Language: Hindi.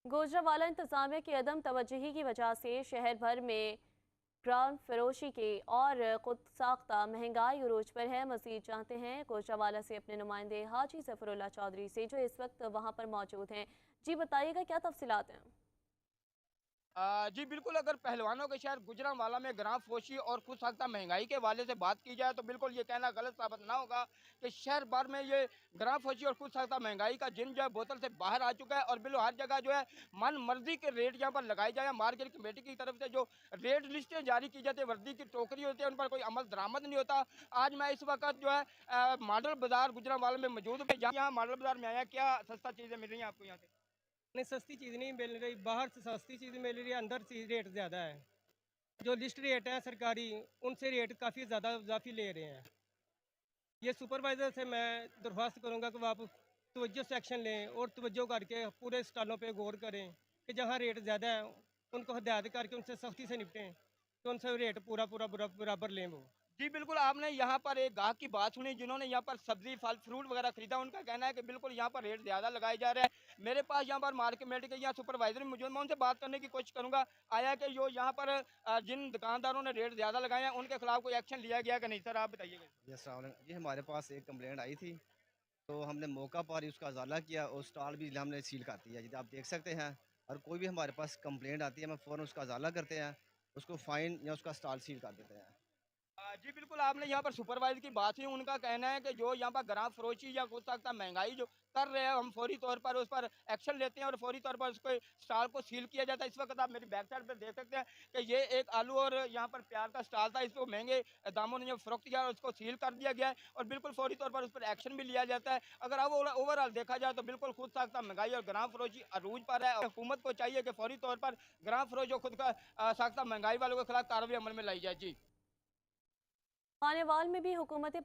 गुजरांवाला इंतजामिया की अदम तवज्जुही की वजह से शहर भर में ग्राम फरोशी के और खुद साख्ता महंगाई उरूज पर है। मजीद जानते हैं गुजरांवाला से अपने नुमाइंदे हाजी जफरुल्लाह चौधरी से, जो इस वक्त वहां पर मौजूद हैं। जी बताइएगा, क्या तफसीलात हैं? जी बिल्कुल, अगर पहलवानों के शहर गुजरांवाला में ग्राम फोशी और खुद साख्ता महंगाई के हवाले से बात की जाए तो बिल्कुल ये कहना गलत साबित ना होगा कि शहर भर में ये ग्राम फोशी और खुद साख्ता महंगाई का जिन जो है बोतल से बाहर आ चुका है और बिल्कुल हर जगह जो है मन मर्जी के रेट यहाँ पर लगाए जाए। मार्केट कमेटी की तरफ से जो रेट लिस्टें जारी की जाती है, वर्दी की टोकरी होती है, उन पर कोई अमल दरामद नहीं होता। आज मैं इस वक्त जो है मॉडल बाजार गुजरांवाला में मौजूद हूँ। यहाँ मॉडल बाजार में आया, क्या सस्ता चीज़ें मिल रही हैं आपको यहाँ से? नहीं, सस्ती चीज़ नहीं मिल रही। बाहर से सस्ती चीज़ मिल रही है, अंदर चीज़ रेट ज़्यादा है। जो लिस्ट रेट है सरकारी, उनसे रेट काफ़ी ज़्यादा इजाफी ले रहे हैं। ये सुपरवाइज़र से मैं दरख्वास्त करूँगा कि वो आप तवज्जो से एक्शन लें और तवज्जो करके पूरे स्टॉलों पे गौर करें कि जहाँ रेट ज़्यादा है उनको हदायत करके उनसे सख्ती से निपटें, तो उनसे रेट पूरा पूरा बराबर लें वो। जी बिल्कुल, आपने यहाँ पर एक गाहक की बात सुनी जिन्होंने यहाँ पर सब्जी फल फ्रूट वगैरह खरीदा। उनका कहना है कि बिल्कुल यहाँ पर रेट ज़्यादा लगाए जा रहे हैं। मेरे पास यहाँ पर मार्केट कमेटी के यहाँ सुपरवाइजर मौजूद, मैं उनसे बात करने की कोशिश करूँगा। आया कि जो यहाँ पर जिन दुकानदारों ने रेट ज़्यादा लगाए हैं उनके खिलाफ कोई एक्शन लिया गया कि नहीं? सर आप बताइएगा। जी अस्सलाम वालेकुम। जी हमारे पास एक कंप्लेंट आई थी, तो हमने मौका पर ही उसका अज़ाला किया और स्टॉल भी हमने सील कर दिया। जी आप देख सकते हैं, और कोई भी हमारे पास कंप्लेंट आती है हम फ़ौरन उसका अज़ाला करते हैं, उसको फ़ाइन या उसका स्टॉल सील कर देते हैं। जी बिल्कुल, आपने यहाँ पर सुपरवाइज़र की बात की। उनका कहना है कि जो यहाँ पर ग्राम फरोशी या हो सकता महंगाई जो कर रहे हैं, हम फौरी तौर पर उस पर एक्शन लेते हैं और फौरी तौर पर उसको स्टॉल को सील किया जाता है। इस वक्त आप मेरी बैक साइड पर देख सकते हैं कि ये एक आलू और यहाँ पर प्याज का स्टॉल था। इसको महंगे दामों ने जो फ़रोख्त किया और उसको सील कर दिया गया है और बिल्कुल फौरी तौर पर उस पर एक्शन भी लिया जाता है। अगर अब ओवरऑल देखा जाए तो बिल्कुल खुद साख्ता महंगाई और ग्राम फरोशी अरूज पर है। हुकूमत को चाहिए कि फौरी तौर पर ग्राम फरोश और खुद का साख्ता महंगाई वालों के खिलाफ कार्रवाई अमल में लाई जाए। जी। खानेवाल में भी हुकूमत